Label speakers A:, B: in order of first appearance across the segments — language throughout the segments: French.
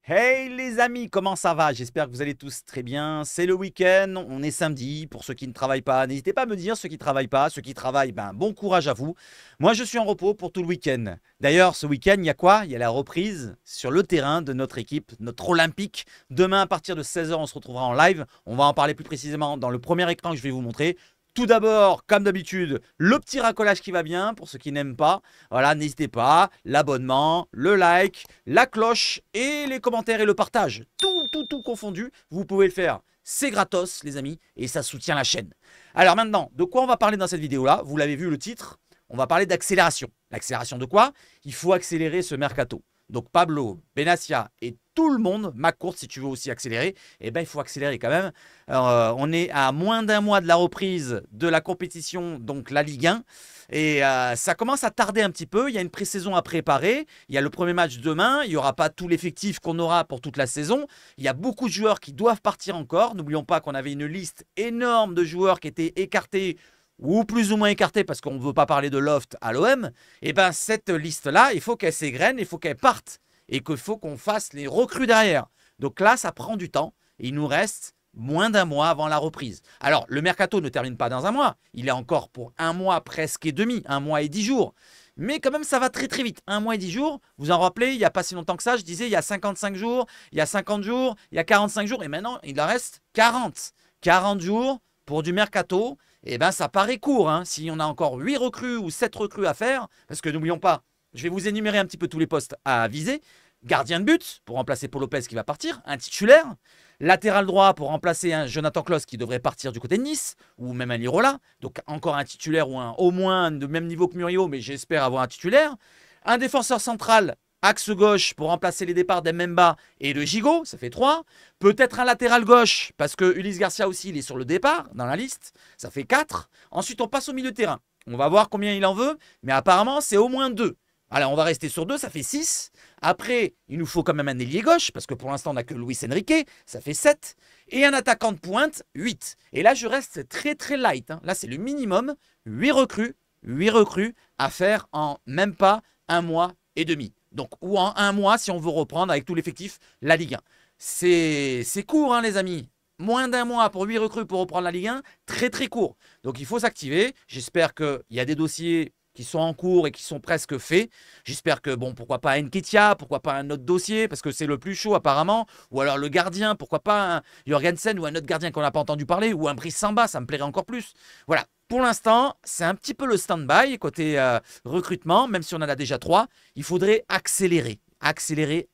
A: Hey les amis, comment ça va? J'espère que vous allez tous très bien. C'est le week-end, on est samedi. Pour ceux qui ne travaillent pas, n'hésitez pas à me dire ceux qui ne travaillent pas. Ceux qui travaillent, ben, bon courage à vous. Moi, je suis en repos pour tout le week-end. D'ailleurs, ce week-end, il y a quoi? Il y a la reprise sur le terrain de notre équipe, notre Olympique. Demain, à partir de 16 h, on se retrouvera en live. On va en parler plus précisément dans le premier écran que je vais vous montrer. Tout d'abord, comme d'habitude, le petit racolage qui va bien pour ceux qui n'aiment pas. Voilà, n'hésitez pas, l'abonnement, le like, la cloche et les commentaires et le partage. Tout confondu, vous pouvez le faire. C'est gratos, les amis, et ça soutient la chaîne. Alors maintenant, de quoi on va parler dans cette vidéo-là? Vous l'avez vu le titre, on va parler d'accélération. L'accélération de quoi? Il faut accélérer ce mercato. Donc Pablo, Benassia et tout le monde, McCourt, si tu veux aussi accélérer, eh ben, il faut accélérer quand même. On est à moins d'un mois de la reprise de la compétition, donc la Ligue 1. Et ça commence à tarder un petit peu. Il y a une pré-saison à préparer. Il y a le premier match demain. Il n'y aura pas tout l'effectif qu'on aura pour toute la saison. Il y a beaucoup de joueurs qui doivent partir encore. N'oublions pas qu'on avait une liste énorme de joueurs qui étaient écartés ou plus ou moins écartés parce qu'on ne veut pas parler de loft à l'OM. Et bien cette liste-là, il faut qu'elle s'égrène, il faut qu'elle parte. Et qu'il faut qu'on fasse les recrues derrière. Donc là, ça prend du temps. Et il nous reste moins d'un mois avant la reprise. Alors, le mercato ne termine pas dans un mois. Il est encore pour un mois presque et demi, un mois et 10 jours. Mais quand même, ça va très très vite. Un mois et 10 jours, vous en rappelez, il n'y a pas si longtemps que ça, je disais, il y a 55 jours, il y a 50 jours, il y a 45 jours. Et maintenant, il en reste 40. 40 jours pour du mercato. Et bien, ça paraît court. Hein, si on a encore 8 recrues ou 7 recrues à faire, parce que n'oublions pas, je vais vous énumérer un petit peu tous les postes à viser. Gardien de but pour remplacer Paul Lopez qui va partir, un titulaire. Latéral droit pour remplacer un Jonathan Klaus qui devrait partir du côté de Nice, ou même un Lirola. Donc encore un titulaire ou au moins de même niveau que Murillo, mais j'espère avoir un titulaire. Un défenseur central, axe gauche pour remplacer les départs d'Ememba et de Gigot, ça fait 3. Peut-être un latéral gauche, parce que Ulysse Garcia aussi, il est sur le départ dans la liste, ça fait 4. Ensuite, on passe au milieu de terrain. On va voir combien il en veut, mais apparemment, c'est au moins 2. Alors, on va rester sur 2, ça fait 6. Après, il nous faut quand même un ailier gauche, parce que pour l'instant, on n'a que Luis Enrique, ça fait 7. Et un attaquant de pointe, 8. Et là, je reste très très light. Hein. Là, c'est le minimum. 8 recrues à faire en même pas un mois et demi. Donc, ou en un mois, si on veut reprendre avec tout l'effectif, la Ligue 1. C'est court, hein, les amis. Moins d'un mois pour 8 recrues pour reprendre la Ligue 1, très très court. Donc, il faut s'activer. J'espère qu'il y a des dossiers qui sont en cours et qui sont presque faits. J'espère que, bon, pourquoi pas Nketiah, pourquoi pas un autre dossier, parce que c'est le plus chaud apparemment, ou alors le gardien, pourquoi pas un Jorgensen ou un autre gardien qu'on n'a pas entendu parler, ou un Brice Samba, ça me plairait encore plus. Voilà, pour l'instant, c'est un petit peu le stand-by côté recrutement, même si on en a déjà 3, il faudrait accélérer. Accélérer,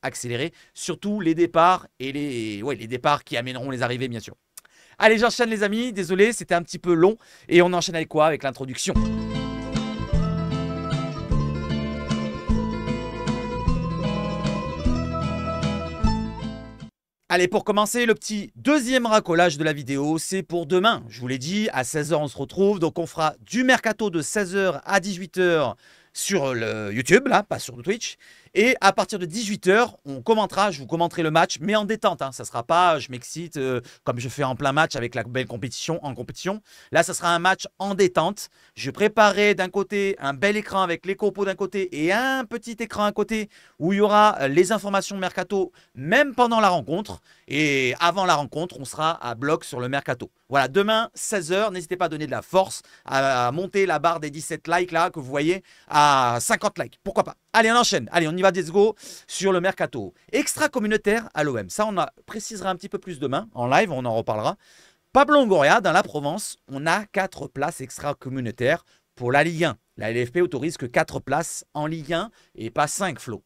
A: surtout les départs et les départs qui amèneront les arrivées, bien sûr. Allez, j'enchaîne les amis, désolé, c'était un petit peu long, et on enchaîne avec quoi? Avec l'introduction. Allez, pour commencer, le petit deuxième racolage de la vidéo, c'est pour demain. Je vous l'ai dit, à 16 h, on se retrouve. Donc, on fera du mercato de 16 h à 18 h sur le YouTube, là, pas sur le Twitch. Et à partir de 18 h, on commentera, je vous commenterai le match, mais en détente. Hein. Ça ne sera pas, je m'excite comme je fais en plein match avec la belle compétition, en compétition. Là, ça sera un match en détente. Je préparerai d'un côté un bel écran avec les compos d'un côté et un petit écran à côté où il y aura les informations mercato, même pendant la rencontre. Et avant la rencontre, on sera à bloc sur le mercato. Voilà, demain, 16 h, n'hésitez pas à donner de la force, à monter la barre des 17 likes là que vous voyez à 50 likes. Pourquoi pas? Allez, on enchaîne. Allez, on y va, let's go sur le mercato. Extra communautaire à l'OM. Ça, on précisera un petit peu plus demain. En live, on en reparlera. Pablo Longoria, dans la Provence, on a 4 places extra communautaires pour la Ligue 1. La LFP autorise que 4 places en Ligue 1 et pas 5 flots.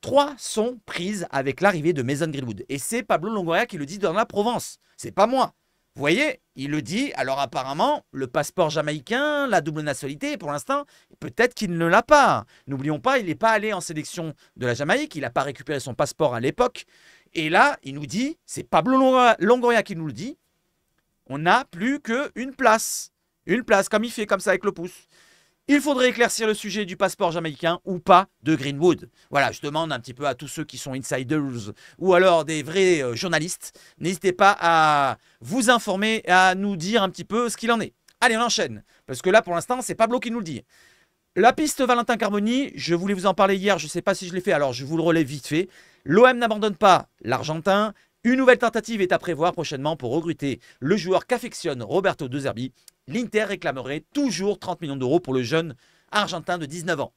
A: 3 sont prises avec l'arrivée de Mason Greenwood. Et c'est Pablo Longoria qui le dit dans la Provence. C'est pas moi. Vous voyez, il le dit. Alors apparemment, le passeport jamaïcain, la double nationalité, pour l'instant, peut-être qu'il ne l'a pas. N'oublions pas, il n'est pas allé en sélection de la Jamaïque. Il n'a pas récupéré son passeport à l'époque. Et là, il nous dit, c'est Pablo Longoria qui nous le dit, on n'a plus qu'une place. Une place, comme il fait comme ça avec le pouce. Il faudrait éclaircir le sujet du passeport jamaïcain ou pas de Greenwood. Voilà, je demande un petit peu à tous ceux qui sont insiders ou alors des vrais journalistes. N'hésitez pas à vous informer et à nous dire un petit peu ce qu'il en est. Allez, on enchaîne. Parce que là, pour l'instant, c'est Pablo qui nous le dit. La piste Valentin Carboni, je voulais vous en parler hier, je ne sais pas si je l'ai fait, alors je vous le relève vite fait. L'OM n'abandonne pas l'Argentin. Une nouvelle tentative est à prévoir prochainement pour recruter le joueur qu'affectionne Roberto De Zerbi. L'Inter réclamerait toujours 30 millions d'euros pour le jeune Argentin de 19 ans.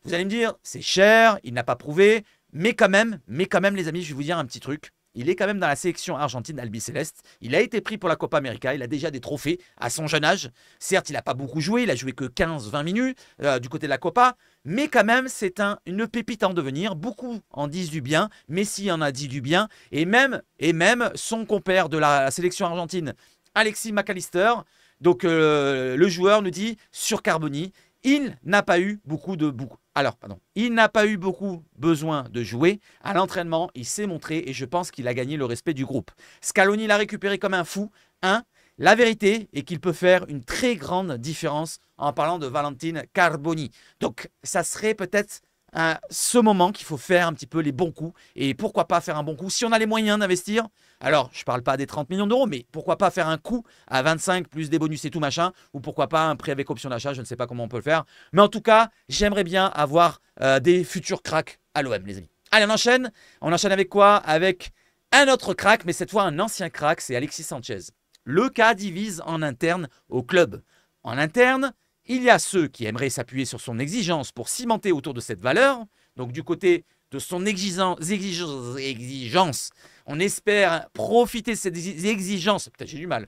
A: Vous allez me dire, c'est cher, il n'a pas prouvé, mais quand même, les amis, je vais vous dire un petit truc. Il est quand même dans la sélection argentine albiceleste. Il a été pris pour la Copa América. Il a déjà des trophées à son jeune âge. Certes, il n'a pas beaucoup joué. Il a joué que 15-20 minutes du côté de la Copa. Mais quand même, c'est une pépite en devenir. Beaucoup en disent du bien. Messi en a dit du bien. Et même son compère de la sélection argentine, Alexis McAllister, donc le joueur nous dit sur Carboni, il n'a pas eu il n'a pas eu beaucoup besoin de jouer. À l'entraînement, il s'est montré et je pense qu'il a gagné le respect du groupe. Scaloni l'a récupéré comme un fou. La vérité est qu'il peut faire une très grande différence en parlant de Valentin Carboni. Donc, ça serait peut-être ce moment qu'il faut faire un petit peu les bons coups. Et pourquoi pas faire un bon coup si on a les moyens d'investir. Alors, je ne parle pas des 30 millions d'euros, mais pourquoi pas faire un coup à 25 plus des bonus et tout machin. Ou pourquoi pas un prêt avec option d'achat, je ne sais pas comment on peut le faire. Mais en tout cas, j'aimerais bien avoir des futurs cracks à l'OM, les amis. Allez, on enchaîne. On enchaîne avec quoi? Avec un autre crack, mais cette fois un ancien crack, c'est Alexis Sanchez. Le cas divise en interne au club. En interne, il y a ceux qui aimeraient s'appuyer sur son exigence pour cimenter autour de cette valeur. Donc du côté de son exigence, on espère profiter de cette exigence, peut-être j'ai du mal,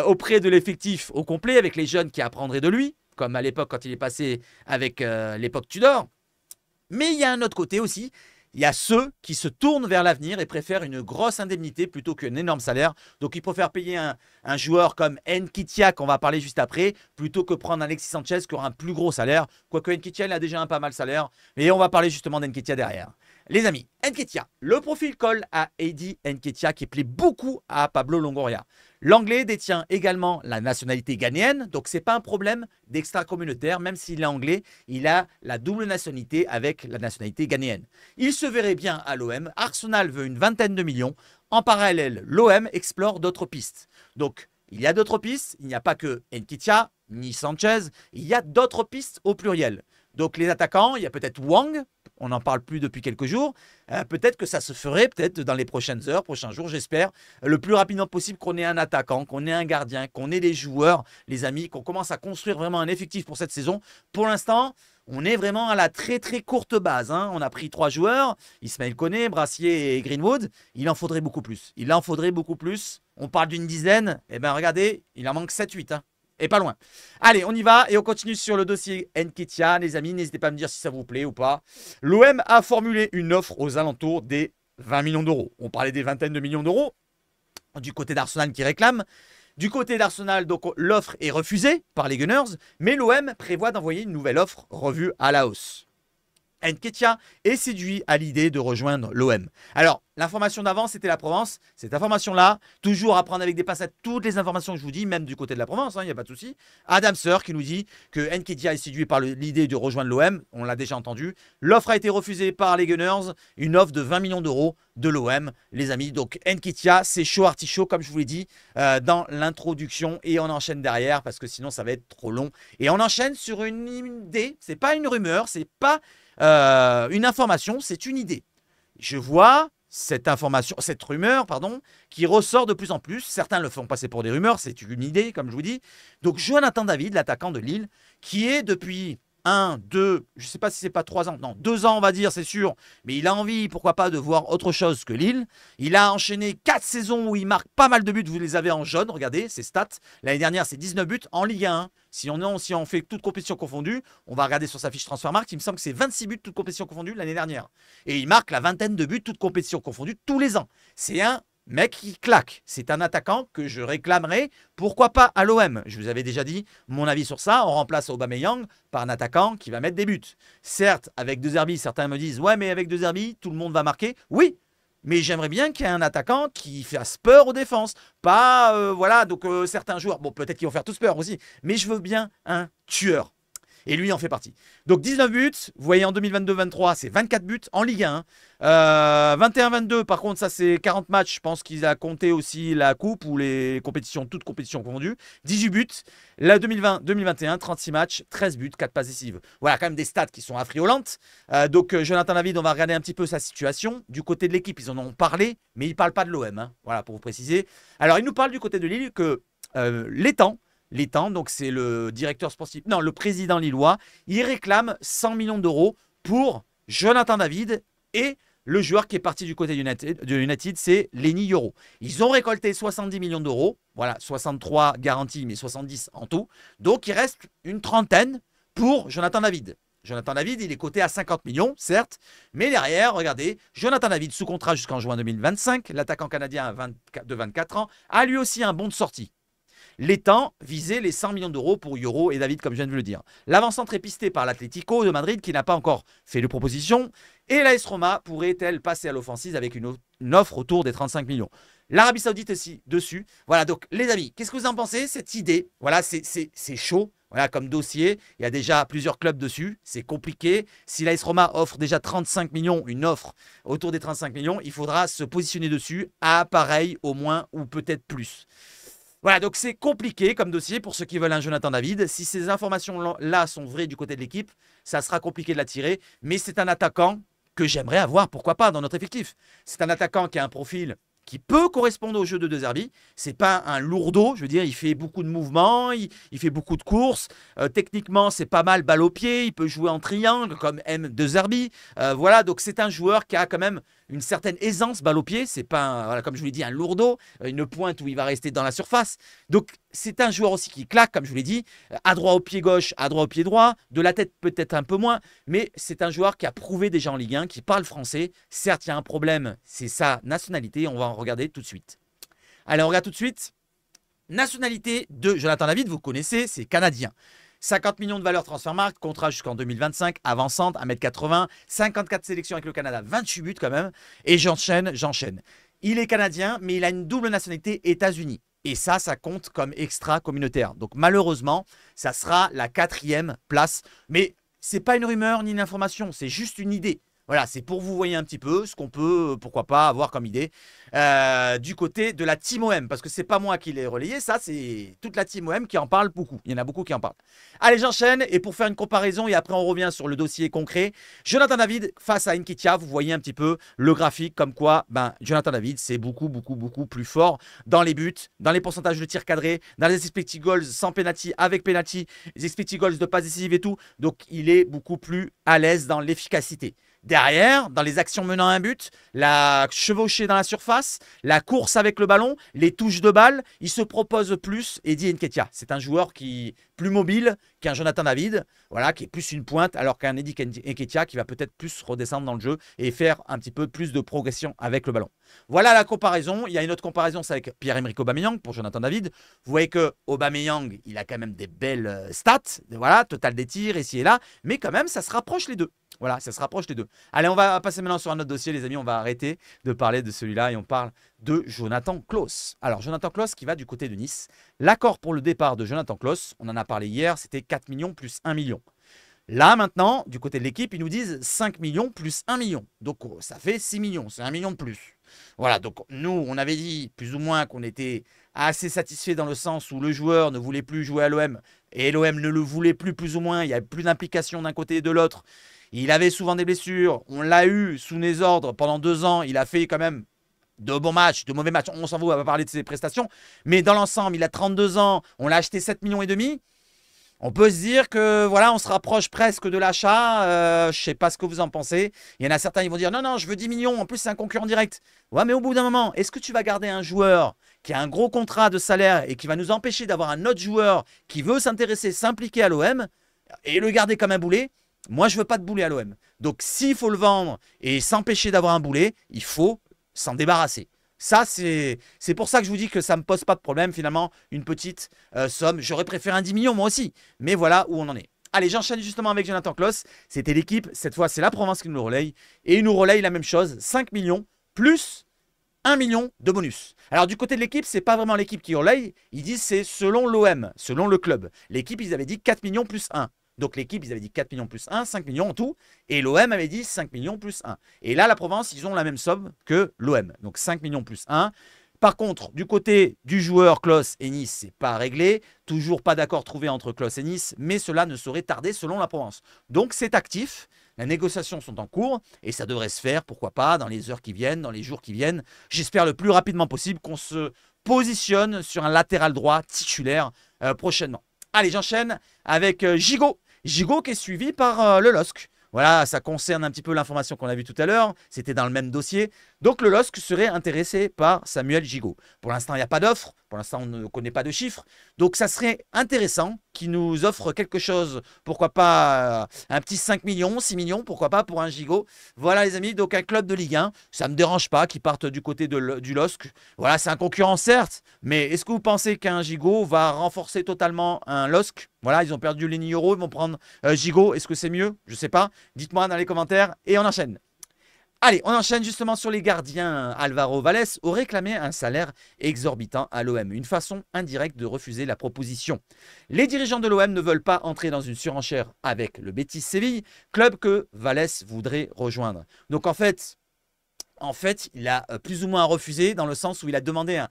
A: auprès de l'effectif au complet avec les jeunes qui apprendraient de lui, comme à l'époque quand il est passé avec l'époque Tudor. Mais il y a un autre côté aussi. Il y a ceux qui se tournent vers l'avenir et préfèrent une grosse indemnité plutôt qu'un énorme salaire. Donc, ils préfèrent payer un joueur comme Nketiah, qu'on va parler juste après, plutôt que prendre Alexis Sanchez qui aura un plus gros salaire. Quoique Nketiah, il a déjà un pas mal salaire. Mais on va parler justement d'Nketiah derrière. Les amis, Nketiah, le profil colle à Eddie Nketiah qui plaît beaucoup à Pablo Longoria. L'anglais détient également la nationalité ghanéenne, donc ce n'est pas un problème d'extra-communautaire, même s'il est anglais, il a la double nationalité avec la nationalité ghanéenne. Il se verrait bien à l'OM, Arsenal veut une vingtaine de millions, en parallèle, l'OM explore d'autres pistes. Donc, il y a d'autres pistes, il n'y a pas que Nketiah, ni Sanchez, il y a d'autres pistes au pluriel. Donc les attaquants, il y a peut-être Wang, on n'en parle plus depuis quelques jours. Peut-être que ça se ferait, peut-être dans les prochaines heures, prochains jours, j'espère, le plus rapidement possible qu'on ait un attaquant, qu'on ait un gardien, qu'on ait des joueurs, les amis, qu'on commence à construire vraiment un effectif pour cette saison. Pour l'instant, on est vraiment à la très très courte base. On a pris 3 joueurs, Ismaël Koné, Brassier et Greenwood. Il en faudrait beaucoup plus. Il en faudrait beaucoup plus. On parle d'une dizaine. Eh bien, regardez, il en manque 7-8. Et pas loin. Allez, on y va et on continue sur le dossier Nketiah. Les amis, n'hésitez pas à me dire si ça vous plaît ou pas. L'OM a formulé une offre aux alentours des 20 millions d'euros. On parlait des vingtaines de millions d'euros du côté d'Arsenal qui réclame. Du côté d'Arsenal, donc l'offre est refusée par les Gunners, mais l'OM prévoit d'envoyer une nouvelle offre revue à la hausse. Nketiah est séduit à l'idée de rejoindre l'OM. Alors, l'information d'avant, c'était la Provence. Cette information-là, toujours à prendre avec des pincettes toutes les informations que je vous dis, même du côté de la Provence, il n'y a pas de souci. Adam Sir qui nous dit que Nketiah est séduit par l'idée de rejoindre l'OM. On l'a déjà entendu. L'offre a été refusée par les Gunners. Une offre de 20 millions d'euros de l'OM, les amis. Donc, Nketiah, c'est chaud artichaut, comme je vous l'ai dit dans l'introduction. Et on enchaîne derrière parce que sinon, ça va être trop long. Et on enchaîne sur une idée. C'est pas une rumeur, c'est pas une information, c'est une idée. Je vois cette rumeur, qui ressort de plus en plus. Certains le font passer pour des rumeurs, c'est une idée, comme je vous dis. Donc, Jonathan David, l'attaquant de Lille, qui est depuis 1, 2, je ne sais pas si c'est pas 3 ans, non, 2 ans on va dire, c'est sûr, mais il a envie, pourquoi pas, de voir autre chose que Lille. Il a enchaîné 4 saisons où il marque pas mal de buts, vous les avez en jaune, regardez, ses stats. L'année dernière, c'est 19 buts en Ligue 1. Si on fait toute compétition confondue, on va regarder sur sa fiche Transfermarkt, il me semble que c'est 26 buts toute compétition confondue l'année dernière. Et il marque la vingtaine de buts toute compétition confondue tous les ans. C'est un mec qui claque. C'est un attaquant que je réclamerai, pourquoi pas à l'OM. Je vous avais déjà dit mon avis sur ça. On remplace Aubameyang par un attaquant qui va mettre des buts. Certes, avec De Zerbi, certains me disent « Ouais, mais avec De Zerbi, tout le monde va marquer. » Oui, mais j'aimerais bien qu'il y ait un attaquant qui fasse peur aux défenses. Pas, voilà, donc certains joueurs, bon, peut-être qu'ils vont faire tous peur aussi, mais je veux bien un tueur. Et lui en fait partie. Donc 19 buts, vous voyez en 2022-23, c'est 24 buts en Ligue 1. 21-22, par contre, ça c'est 40 matchs. Je pense qu'il a compté aussi la coupe ou les compétitions, toutes compétitions confondues. 18 buts. Là, 2020-2021, 36 matchs, 13 buts, 4 passes décisives. Voilà, quand même des stats qui sont affriolantes. Donc, Jonathan David, on va regarder un petit peu sa situation. Du côté de l'équipe, ils en ont parlé, mais ils ne parlent pas de l'OM. Hein. Voilà, pour vous préciser. Alors, il nous parle du côté de Lille que Létang, donc c'est le directeur sportif, non, le président lillois, il réclame 100 millions d'euros pour Jonathan David et le joueur qui est parti du côté de United, c'est Lenny Yoro. Ils ont récolté 70 millions d'euros, voilà, 63 garantis, mais 70 en tout. Donc il reste une trentaine pour Jonathan David. Jonathan David, il est coté à 50 millions, certes, mais derrière, regardez, Jonathan David, sous contrat jusqu'en juin 2025, l'attaquant canadien de 24 ans, a lui aussi un bon de sortie. L'étang visait les 100 millions d'euros pour Yoro et David, comme je viens de vous le dire. L'avant-centre est pisté par l'Atlético de Madrid qui n'a pas encore fait de proposition. Et l'AS Roma pourrait-elle passer à l'offensive avec une offre autour des 35 millions. L'Arabie Saoudite aussi dessus. Voilà, donc les amis, qu'est-ce que vous en pensez? Cette idée, voilà, c'est chaud. Voilà, comme dossier, il y a déjà plusieurs clubs dessus. C'est compliqué. Si l'AS Roma offre déjà 35 millions, une offre autour des 35 millions, il faudra se positionner dessus à pareil au moins ou peut-être plus. Voilà, donc c'est compliqué comme dossier pour ceux qui veulent un Jonathan David. Si ces informations-là sont vraies du côté de l'équipe, ça sera compliqué de l'attirer. Mais c'est un attaquant que j'aimerais avoir, pourquoi pas, dans notre effectif. C'est un attaquant qui a un profil qui peut correspondre au jeu de De Zerbi. C'est pas un lourdeau, je veux dire, il fait beaucoup de mouvements, il fait beaucoup de courses. Techniquement, c'est pas mal balle au pied, il peut jouer en triangle comme aime De Zerbi. Voilà, donc c'est un joueur qui a quand même une certaine aisance balle au pied. C'est pas, voilà, comme je vous l'ai dit, un lourdeau, une pointe où il va rester dans la surface. Donc c'est un joueur aussi qui claque, comme je vous l'ai dit, à droit au pied gauche, à droit au pied droit, de la tête peut-être un peu moins, mais c'est un joueur qui a prouvé déjà en Ligue 1, qui parle français. Certes, il y a un problème, c'est sa nationalité, on va en regarder tout de suite. Allez, on regarde tout de suite. Nationalité de Jonathan David, vous connaissez, c'est canadien. 50 millions de valeur Transfermarkt, contrat jusqu'en 2025, avançante, 1m80, 54 sélections avec le Canada, 28 buts quand même. Et j'enchaîne. Il est canadien, mais il a une double nationalité États-Unis. Et ça compte comme extra-communautaire. Donc malheureusement, ça sera la 4e place. Mais ce n'est pas une rumeur ni une information, c'est juste une idée. Voilà, c'est pour vous voyez un petit peu ce qu'on peut, pourquoi pas, avoir comme idée du côté de la Team OM. Parce que c'est pas moi qui l'ai relayé, ça c'est toute la Team OM qui en parle beaucoup. Il y en a beaucoup qui en parlent. Allez, j'enchaîne et pour faire une comparaison et après on revient sur le dossier concret. Jonathan David face à Nketiah, vous voyez un petit peu le graphique comme quoi Jonathan David c'est beaucoup plus fort dans les buts, dans les pourcentages de tirs cadrés, dans les expected goals sans penalty, avec penalty, les expected goals de passes décisives et tout. Donc il est beaucoup plus à l'aise dans l'efficacité. Derrière, dans les actions menant à un but, la chevauchée dans la surface, la course avec le ballon, les touches de balle, il se propose plus Eddie Nketiah. C'est un joueur qui est plus mobile qu'un Jonathan David, voilà, qui est plus une pointe, alors qu'un Eddie Nketiah qui va peut-être plus redescendre dans le jeu et faire un petit peu plus de progression avec le ballon. Voilà la comparaison. Il y a une autre comparaison, c'est avec Pierre-Emerick Aubameyang pour Jonathan David. Vous voyez que Aubameyang, il a quand même des belles stats, voilà, total des tirs ici et là, mais quand même, ça se rapproche les deux. Voilà, ça se rapproche les deux. Allez, on va passer maintenant sur un autre dossier, les amis. On va arrêter de parler de celui-là et on parle de Jonathan Klaus. Alors, Jonathan Klaus qui va du côté de Nice. L'accord pour le départ de Jonathan Klaus, on en a parlé hier, c'était 4 millions plus 1 million. Là, maintenant, du côté de l'équipe, ils nous disent 5 millions plus 1 million. Donc, ça fait 6 millions. C'est 1 million de plus. Voilà, donc nous, on avait dit plus ou moins qu'on était assez satisfait dans le sens où le joueur ne voulait plus jouer à l'OM et l'OM ne le voulait plus ou moins. Il n'y avait plus d'implication d'un côté et de l'autre. Il avait souvent des blessures. On l'a eu sous les ordres pendant 2 ans. Il a fait quand même de bons matchs, de mauvais matchs. On s'en fout, on va parler de ses prestations. Mais dans l'ensemble, il a 32 ans. On l'a acheté 7,5 millions. On peut se dire que voilà, on se rapproche presque de l'achat. Je ne sais pas ce que vous en pensez. Il y en a certains qui vont dire non, je veux 10 millions. En plus, c'est un concurrent direct. Ouais, mais au bout d'un moment, est-ce que tu vas garder un joueur qui a un gros contrat de salaire et qui va nous empêcher d'avoir un autre joueur qui veut s'intéresser, s'impliquer à l'OM et le garder comme un boulet? Moi, je ne veux pas de boulet à l'OM. Donc, s'il faut le vendre et s'empêcher d'avoir un boulet, il faut s'en débarrasser. Ça, c'est pour ça que je vous dis que ça ne me pose pas de problème, finalement, une petite somme. J'aurais préféré un 10 millions, moi aussi. Mais voilà où on en est. Allez, j'enchaîne justement avec Jonathan Klaus. C'était l'équipe. Cette fois, c'est la Provence qui nous le relaye. Et il nous relaye la même chose. 5 millions plus 1 million de bonus. Alors, du côté de l'équipe, ce n'est pas vraiment l'équipe qui relaye. Ils disent c'est selon l'OM, selon le club. L'équipe, ils avaient dit 4 millions plus 1. Donc l'équipe, ils avaient dit 4 millions plus 1, 5 millions en tout. Et l'OM avait dit 5 millions plus 1. Et là, la Provence, ils ont la même somme que l'OM. Donc 5 millions plus 1. Par contre, du côté du joueur Klos et Nice, c'est pas réglé. Toujours pas d'accord trouvé entre Klos et Nice, mais cela ne saurait tarder selon la Provence. Donc c'est actif. Les négociations sont en cours et ça devrait se faire, pourquoi pas, dans les heures qui viennent, dans les jours qui viennent. J'espère le plus rapidement possible qu'on se positionne sur un latéral droit titulaire prochainement. Allez, j'enchaîne avec Gigot. Gigot qui est suivi par le LOSC. Voilà, ça concerne un petit peu l'information qu'on a vue tout à l'heure. C'était dans le même dossier. Donc, le LOSC serait intéressé par Samuel Gigot. Pour l'instant, il n'y a pas d'offre. Pour l'instant, on ne connaît pas de chiffres. Donc, ça serait intéressant qu'il nous offre quelque chose. Pourquoi pas un petit 5 millions, 6 millions, pourquoi pas pour un Gigot. Voilà, les amis. Donc, un club de Ligue 1. Ça ne me dérange pas qu'ils partent du côté du LOSC. Voilà, c'est un concurrent, certes. Mais est-ce que vous pensez qu'un Gigot va renforcer totalement un LOSC? Voilà, ils ont perdu Lenny Yoro. Ils vont prendre Gigot. Est-ce que c'est mieux? Je ne sais pas. Dites-moi dans les commentaires et on enchaîne. Allez, on enchaîne justement sur les gardiens. Alvaro Valles aurait réclamé un salaire exorbitant à l'OM, une façon indirecte de refuser la proposition. Les dirigeants de l'OM ne veulent pas entrer dans une surenchère avec le Betis Séville, club que Valles voudrait rejoindre. Donc en fait, il a plus ou moins refusé dans le sens où il a demandé un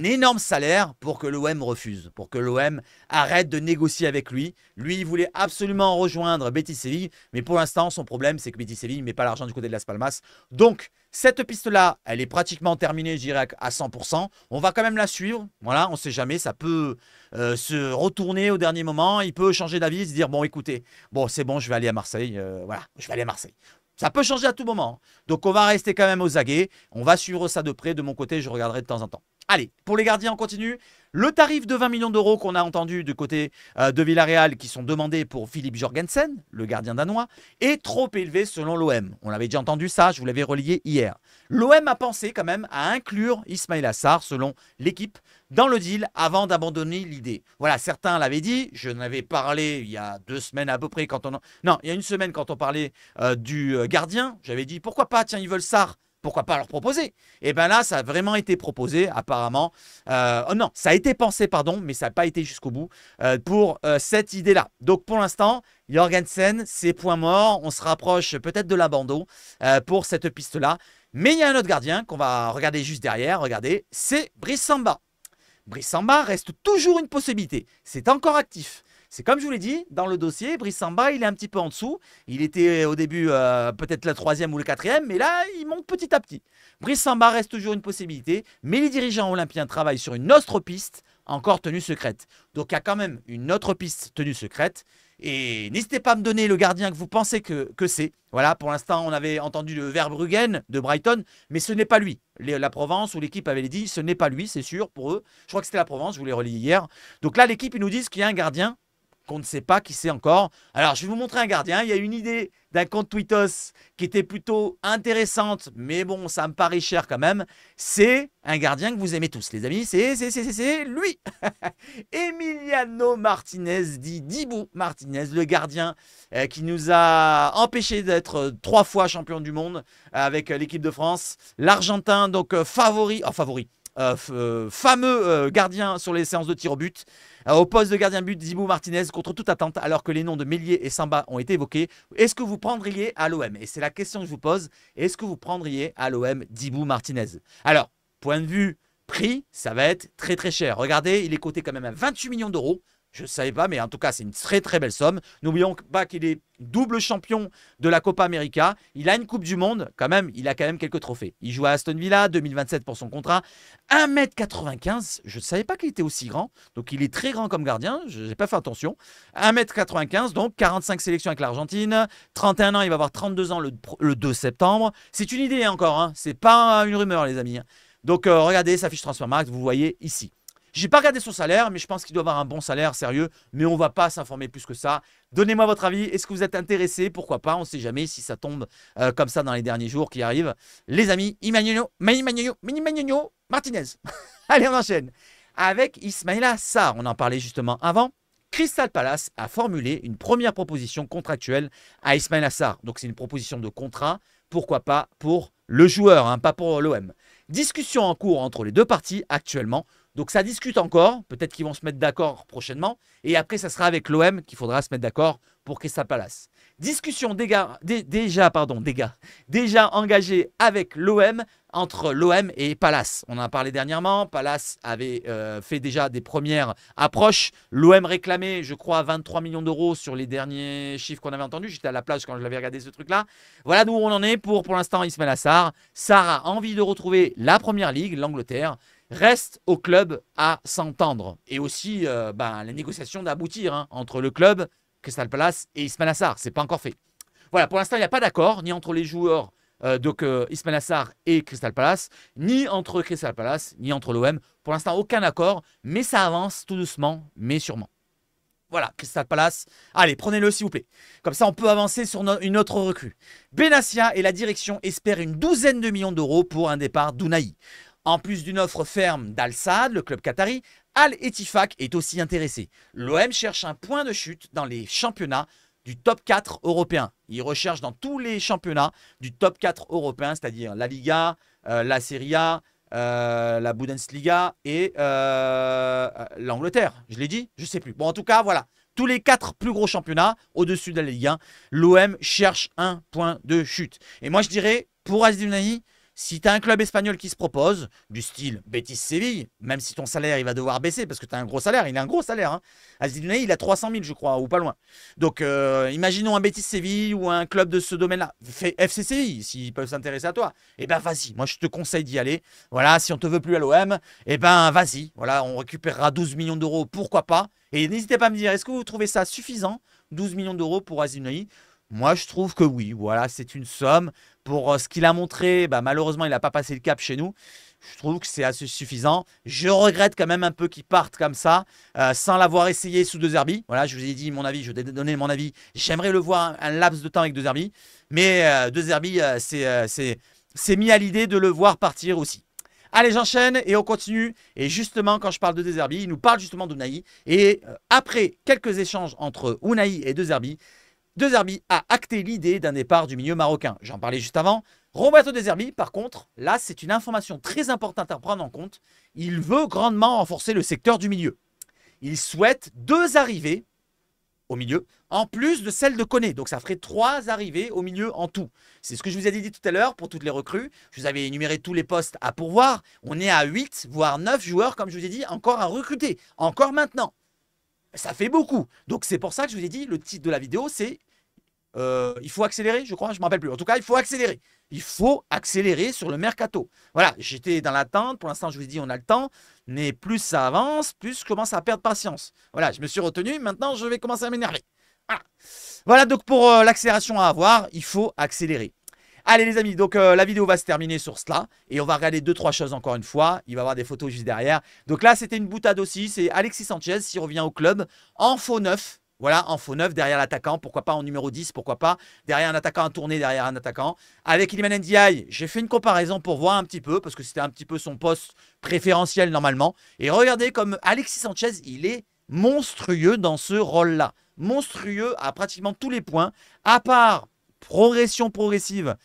A: énorme salaire pour que l'OM refuse, pour que l'OM arrête de négocier avec lui. Lui, il voulait absolument rejoindre Betis Séville, mais pour l'instant, son problème, c'est que Betis Séville ne met pas l'argent du côté de Las Palmas. Donc, cette piste-là, elle est pratiquement terminée, je dirais, à 100%. On va quand même la suivre. Voilà, on ne sait jamais, ça peut se retourner au dernier moment. Il peut changer d'avis et se dire, bon, écoutez, bon, c'est bon, je vais aller à Marseille. Voilà, je vais aller à Marseille. Ça peut changer à tout moment. Donc, on va rester quand même aux aguets. On va suivre ça de près. De mon côté, je regarderai de temps en temps. Allez, pour les gardiens, on continue. Le tarif de 20 millions d'euros qu'on a entendu du côté de Villarreal qui sont demandés pour Philippe Jorgensen, le gardien danois, est trop élevé selon l'OM. On l'avait déjà entendu ça, je vous l'avais relié hier. L'OM a pensé quand même à inclure Ismaïla Sarr selon l'équipe dans le deal avant d'abandonner l'idée. Voilà, certains l'avaient dit, je en avais parlé il y a 2 semaines à peu près quand on... Non, il y a 1 semaine quand on parlait du gardien, j'avais dit pourquoi pas, tiens, ils veulent Sarr. Pourquoi pas leur proposer? Et bien là, ça a vraiment été proposé, apparemment. Oh non, ça a été pensé, pardon, mais ça n'a pas été jusqu'au bout pour cette idée-là. Donc pour l'instant, Jorgensen, c'est point mort. On se rapproche peut-être de l'abandon pour cette piste-là. Mais il y a un autre gardien qu'on va regarder juste derrière. Regardez, c'est Brice Samba. Brice Samba reste toujours une possibilité. C'est encore actif. C'est comme je vous l'ai dit, dans le dossier, Brice Samba, il est un petit peu en dessous. Il était au début peut-être la 3e ou le 4e, mais là, il monte petit à petit. Brice Samba reste toujours une possibilité, mais les dirigeants olympiens travaillent sur une autre piste, encore tenue secrète. Donc, il y a quand même une autre piste tenue secrète. Et n'hésitez pas à me donner le gardien que vous pensez que c'est. Voilà, pour l'instant, on avait entendu le Verbruggen de Brighton, mais ce n'est pas lui. La Provence ou l'équipe avait dit, ce n'est pas lui, c'est sûr, pour eux. Je crois que c'était la Provence, je vous l'ai relié hier. Donc là, l'équipe, ils nous disent qu'il y a un gardien qu'on ne sait pas qui c'est encore. Alors, je vais vous montrer un gardien. Il y a une idée d'un compte Twittos qui était plutôt intéressante, mais bon, ça me paraît cher quand même. C'est un gardien que vous aimez tous, les amis. C'est lui. Emiliano Martinez, dit Dibou Martinez, le gardien qui nous a empêché d'être 3 fois champion du monde avec l'équipe de France. L'Argentin, donc fameux gardien sur les séances de tir au but. Au poste de gardien but, Dibou Martinez contre toute attente, alors que les noms de Meslier et Samba ont été évoqués. Est-ce que vous prendriez à l'OM? Et c'est la question que je vous pose. Est-ce que vous prendriez à l'OM Dibou Martinez? Alors, point de vue prix, ça va être très très cher. Regardez, il est coté quand même à 28 millions d'euros. Je ne savais pas, mais en tout cas, c'est une très très belle somme. N'oublions pas qu'il est double champion de la Copa América. Il a une Coupe du Monde, quand même. Il a quand même quelques trophées. Il joue à Aston Villa, 2027 pour son contrat. 1m95, je ne savais pas qu'il était aussi grand. Donc, il est très grand comme gardien. Je n'ai pas fait attention. 1m95, donc 45 sélections avec l'Argentine. 31 ans, il va avoir 32 ans le 2 septembre. C'est une idée encore, hein. Ce n'est pas une rumeur, les amis. Donc, regardez sa fiche Transfermarkt, vous voyez ici. Je n'ai pas regardé son salaire, mais je pense qu'il doit avoir un bon salaire, sérieux. Mais on ne va pas s'informer plus que ça. Donnez-moi votre avis. Est-ce que vous êtes intéressé? Pourquoi pas? On ne sait jamais si ça tombe comme ça dans les derniers jours qui arrivent. Les amis, Emiliano Martinez. Allez, on enchaîne. Avec Ismaïla Sarr, on en parlait justement avant. Crystal Palace a formulé une première proposition contractuelle à Ismaïla Sarr. Donc, c'est une proposition de contrat. Pourquoi pas pour le joueur, hein, pas pour l'OM. Discussion en cours entre les deux parties actuellement. Donc ça discute encore. Peut-être qu'ils vont se mettre d'accord prochainement. Et après, ça sera avec l'OM qu'il faudra se mettre d'accord pour Crystal Palace. Discussion déjà engagée avec l'OM, entre l'OM et Palace. On en a parlé dernièrement. Palace avait fait déjà des premières approches. L'OM réclamait, je crois, 23 millions d'euros sur les derniers chiffres qu'on avait entendus. J'étais à la plage quand je l'avais regardé ce truc-là. Voilà d'où on en est pour l'instant Ismaïla Sarr. Sarr a envie de retrouver la première ligue, l'Angleterre. Reste au club à s'entendre. Et aussi les négociations d'aboutir entre le club, Crystal Palace et Ismaïla Sarr. Ce n'est pas encore fait. Voilà, pour l'instant, il n'y a pas d'accord, ni entre les joueurs Ismaïla Sarr et Crystal Palace, ni entre Crystal Palace, ni entre l'OM. Pour l'instant, aucun accord, mais ça avance tout doucement, mais sûrement. Voilà, Crystal Palace. Allez, prenez-le s'il vous plaît. Comme ça, on peut avancer sur une autre recrue. Benassia et la direction espèrent une douzaine de millions d'euros pour un départ d'Ounahi. En plus d'une offre ferme d'Al Saad, le club qatari, Al Ettifaq est aussi intéressé. L'OM cherche un point de chute dans les championnats du top 4 européen. Il recherche dans tous les championnats du top 4 européen, c'est-à-dire la Liga, la Serie A, la Bundesliga et l'Angleterre. Je l'ai dit? Je ne sais plus. Bon, en tout cas, voilà. Tous les 4 plus gros championnats au-dessus de la Ligue 1, l'OM cherche un point de chute. Et moi, je dirais, pour Aziz Ounahi, si tu as un club espagnol qui se propose, du style Betis-Séville, même si ton salaire il va devoir baisser parce que tu as un gros salaire, il a un gros salaire. Hein. Aziz Ounahi, il a 300 000, je crois, ou pas loin. Donc, imaginons un Betis-Séville ou un club de ce domaine-là. FC Séville, s'ils peuvent s'intéresser à toi. Eh ben, vas-y. Moi, je te conseille d'y aller. Voilà, si on te veut plus à l'OM, eh ben, vas-y. Voilà, on récupérera 12 millions d'euros, pourquoi pas. Et n'hésitez pas à me dire, est-ce que vous trouvez ça suffisant, 12 millions d'euros pour Aziz Ounahi? Moi, je trouve que oui. Voilà, c'est une somme. Pour ce qu'il a montré, malheureusement, il n'a pas passé le cap chez nous. Je trouve que c'est assez suffisant. Je regrette quand même un peu qu'il parte comme ça, sans l'avoir essayé sous De Zerbi. Voilà, je vous ai dit mon avis, je vous ai donné mon avis. J'aimerais le voir un laps de temps avec De Zerbi. Mais De Zerbi, c'est mis à l'idée de le voir partir aussi. Allez, j'enchaîne et on continue. Et justement, quand je parle de Zerbi, il nous parle justement d'Ounahi. Et après quelques échanges entre Ounahi et De Zerbi a acté l'idée d'un départ du milieu marocain. J'en parlais juste avant. Roberto De Zerbi, par contre, là, c'est une information très importante à prendre en compte. Il veut grandement renforcer le secteur du milieu. Il souhaite 2 arrivées au milieu, en plus de celle de Koné. Donc, ça ferait 3 arrivées au milieu en tout. C'est ce que je vous ai dit tout à l'heure pour toutes les recrues. Je vous avais énuméré tous les postes à pourvoir. On est à 8, voire 9 joueurs, comme je vous ai dit, encore à recruter. Encore maintenant. Ça fait beaucoup. Donc, c'est pour ça que je vous ai dit, le titre de la vidéo, c'est il faut accélérer, je crois, je ne me rappelle plus. En tout cas, il faut accélérer. Il faut accélérer sur le mercato. Voilà, j'étais dans l'attente. Pour l'instant, je vous ai dit, on a le temps. Mais plus ça avance, plus je commence à perdre patience. Voilà, je me suis retenu. Maintenant, je vais commencer à m'énerver. Voilà, donc pour l'accélération à avoir, il faut accélérer. Allez les amis, donc la vidéo va se terminer sur cela. Et on va regarder 2-3 choses encore une fois. Il va y avoir des photos juste derrière. Donc là, c'était une boutade aussi. C'est Alexis Sanchez qui revient au club en faux neuf. Voilà, en faux neuf, derrière l'attaquant, pourquoi pas en numéro 10, pourquoi pas, derrière un attaquant à tourner, derrière un attaquant. Avec Iliman Ndiaye, j'ai fait une comparaison pour voir un petit peu, parce que c'était un petit peu son poste préférentiel normalement. Et regardez comme Alexis Sanchez, il est monstrueux dans ce rôle-là. Monstrueux à pratiquement tous les points, à part possession progressive,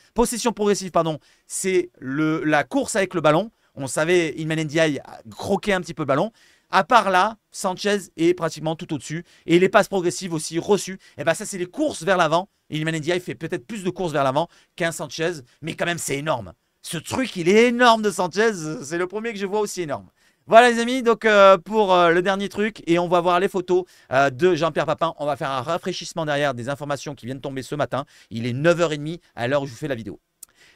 A: pardon, c'est la course avec le ballon. On savait, Iliman Ndiaye croquer un petit peu le ballon. À part là, Sanchez est pratiquement tout au-dessus. Et les passes progressives aussi reçues. Et bien ça, c'est les courses vers l'avant. Iliman Ndiaye fait peut-être plus de courses vers l'avant qu'un Sanchez. Mais quand même, c'est énorme. Ce truc, il est énorme de Sanchez. C'est le premier que je vois aussi énorme. Voilà les amis, donc pour le dernier truc. Et on va voir les photos de Jean-Pierre Papin. On va faire un rafraîchissement derrière des informations qui viennent tomber ce matin. Il est 9h30 à l'heure où je vous fais la vidéo.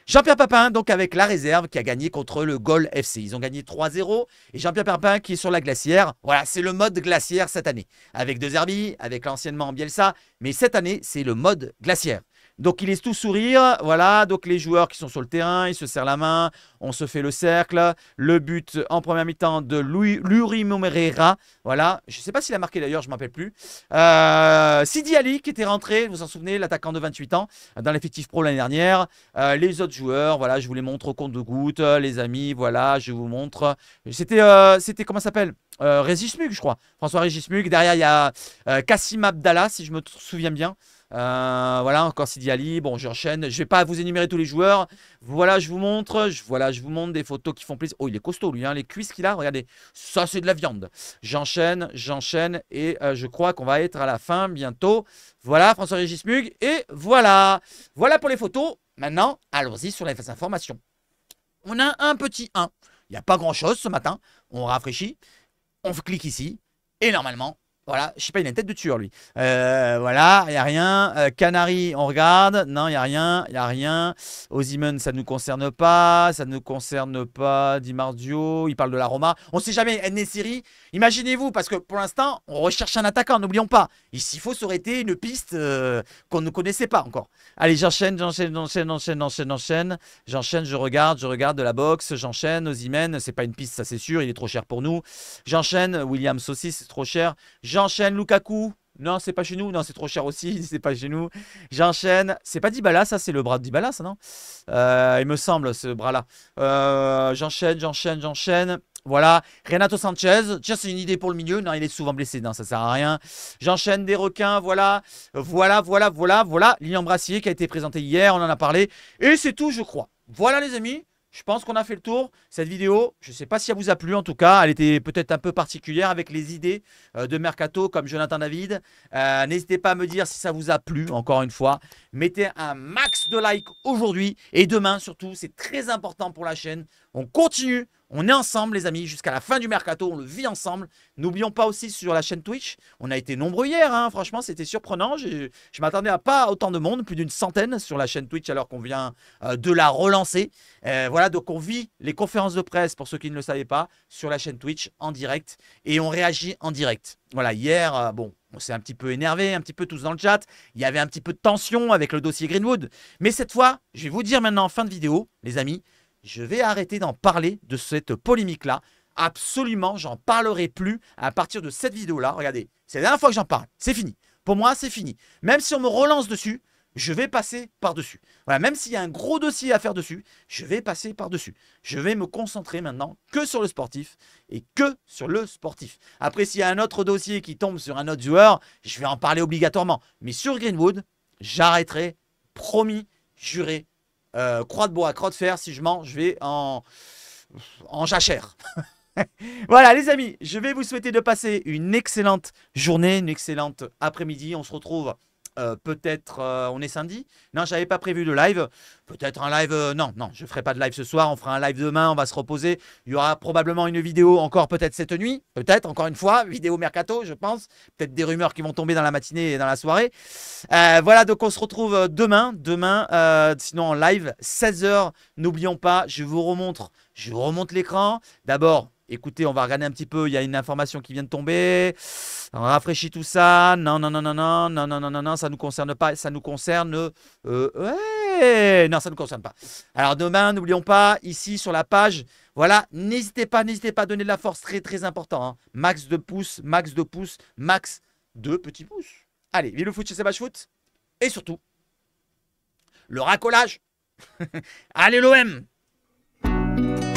A: Jean-Pierre Papin, donc avec la réserve, qui a gagné contre le Gol FC. Ils ont gagné 3-0. Et Jean-Pierre Papin qui est sur la glacière. Voilà, c'est le mode glaciaire cette année. Avec De Zerbi, avec l'anciennement Bielsa. Mais cette année, c'est le mode glaciaire. Donc, il est tout sourire. Voilà, donc les joueurs qui sont sur le terrain, ils se serrent la main. On se fait le cercle. Le but en première mi-temps de Luri Moreira. Voilà, je ne sais pas s'il a marqué d'ailleurs, je ne m'appelle plus. Sidi Ali qui était rentré, vous vous en souvenez, l'attaquant de 28 ans dans l'effectif pro l'année dernière. Les autres joueurs, voilà, je vous les montre au compte-gouttes. Les amis, voilà, je vous montre. C'était comment ça s'appelle Régis Mug, je crois. François Régis Mug. Derrière, il y a Kassim Abdallah, si je me souviens bien. Voilà, encore Sidi Ali. Bon, j'enchaîne. Je vais pas vous énumérer tous les joueurs. Voilà, je vous montre. Voilà, je vous montre des photos qui font plaisir. Oh, il est costaud, lui, hein, les cuisses qu'il a. Regardez, ça, c'est de la viande. J'enchaîne. Et je crois qu'on va être à la fin bientôt. Voilà, François-Régis Mug. Et voilà. Voilà pour les photos. Maintenant, allons-y sur les informations. On a un petit 1. Il n'y a pas grand-chose ce matin. On rafraîchit. On clique ici. Et normalement, voilà, je sais pas, il a une tête de tueur lui. Voilà, il n'y a rien. Canary, on regarde. Non, il n'y a rien. Il n'y a rien. Osimhen, ça ne nous concerne pas. Ça ne nous concerne pas. Di Marzio, il parle de la Roma. On ne sait jamais. Nesiri, imaginez-vous, parce que pour l'instant, on recherche un attaquant, n'oublions pas. Ici, il faut s'arrêter une piste qu'on ne connaissait pas encore. Allez, j'enchaîne. J'enchaîne, je regarde de la boxe. J'enchaîne. Osimhen, c'est pas une piste, ça c'est sûr. Il est trop cher pour nous. J'enchaîne. William Saucis, c'est trop cher. J'enchaîne. Lukaku. Non, c'est pas chez nous. Non, c'est trop cher aussi. C'est pas chez nous. J'enchaîne. C'est pas Dybala, ça, c'est le bras de Dybala, ça, non? Il me semble, ce bras-là. J'enchaîne. Voilà. Renato Sanchez. Tiens, c'est une idée pour le milieu. Non, il est souvent blessé. Non, ça sert à rien. J'enchaîne des requins. Voilà. Voilà. Lilian Brassier qui a été présenté hier. On en a parlé. Et c'est tout, je crois. Voilà, les amis. Je pense qu'on a fait le tour. Cette vidéo, je ne sais pas si elle vous a plu en tout cas. Elle était peut-être un peu particulière avec les idées de Mercato comme Jonathan David. N'hésitez pas à me dire si ça vous a plu, encore une fois. Mettez un max de likes aujourd'hui et demain surtout. C'est très important pour la chaîne. On continue. On est ensemble les amis jusqu'à la fin du Mercato. On le vit ensemble. N'oublions pas aussi sur la chaîne Twitch. On a été nombreux hier. Hein. Franchement, c'était surprenant. Je m'attendais à pas autant de monde. Plus d'une centaine sur la chaîne Twitch alors qu'on vient de la relancer. Voilà, donc on vit les conférences de presse, pour ceux qui ne le savaient pas, sur la chaîne Twitch en direct. Et on réagit en direct. Voilà, hier, bon, on s'est un petit peu énervé, un petit peu tous dans le chat. Il y avait un petit peu de tension avec le dossier Greenwood. Mais cette fois, je vais vous dire maintenant en fin de vidéo, les amis, je vais arrêter d'en parler de cette polémique-là. Absolument, j'en parlerai plus à partir de cette vidéo-là. Regardez, c'est la dernière fois que j'en parle. C'est fini. Pour moi, c'est fini. Même si on me relance dessus, je vais passer par-dessus. Voilà, même s'il y a un gros dossier à faire dessus, je vais passer par-dessus. Je vais me concentrer maintenant que sur le sportif et que sur le sportif. Après, s'il y a un autre dossier qui tombe sur un autre joueur, je vais en parler obligatoirement. Mais sur Greenwood, j'arrêterai, promis, juré, croix de bois, croix de fer, si je mens, je vais en jachère. Voilà les amis, je vais vous souhaiter de passer une excellente journée, une excellente après-midi. On se retrouve peut-être, on est samedi. Non, j'avais pas prévu de live. Peut-être un live, non, je ferai pas de live ce soir. On fera un live demain, on va se reposer. Il y aura probablement une vidéo encore peut-être cette nuit. Peut-être, encore une fois, vidéo Mercato, je pense. Peut-être des rumeurs qui vont tomber dans la matinée et dans la soirée. Voilà, donc on se retrouve demain. Sinon en live, 16 h. N'oublions pas, je vous remonte l'écran. D'abord, écoutez, on va regarder un petit peu. Il y a une information qui vient de tomber. On rafraîchit tout ça. Non, ça ne nous concerne pas. Ça nous concerne. Ouais. Non, ça ne nous concerne pas. Alors demain, n'oublions pas, ici sur la page, voilà, n'hésitez pas à donner de la force, très très important. Hein. Max de pouces, max de petits pouces. Allez, vive le foot chez Sebach Foot. Et surtout, le racolage. Allez l'OM.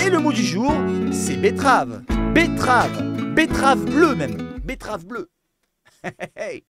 A: Et le mot du jour, c'est betterave. Betterave bleue même. Betterave bleue.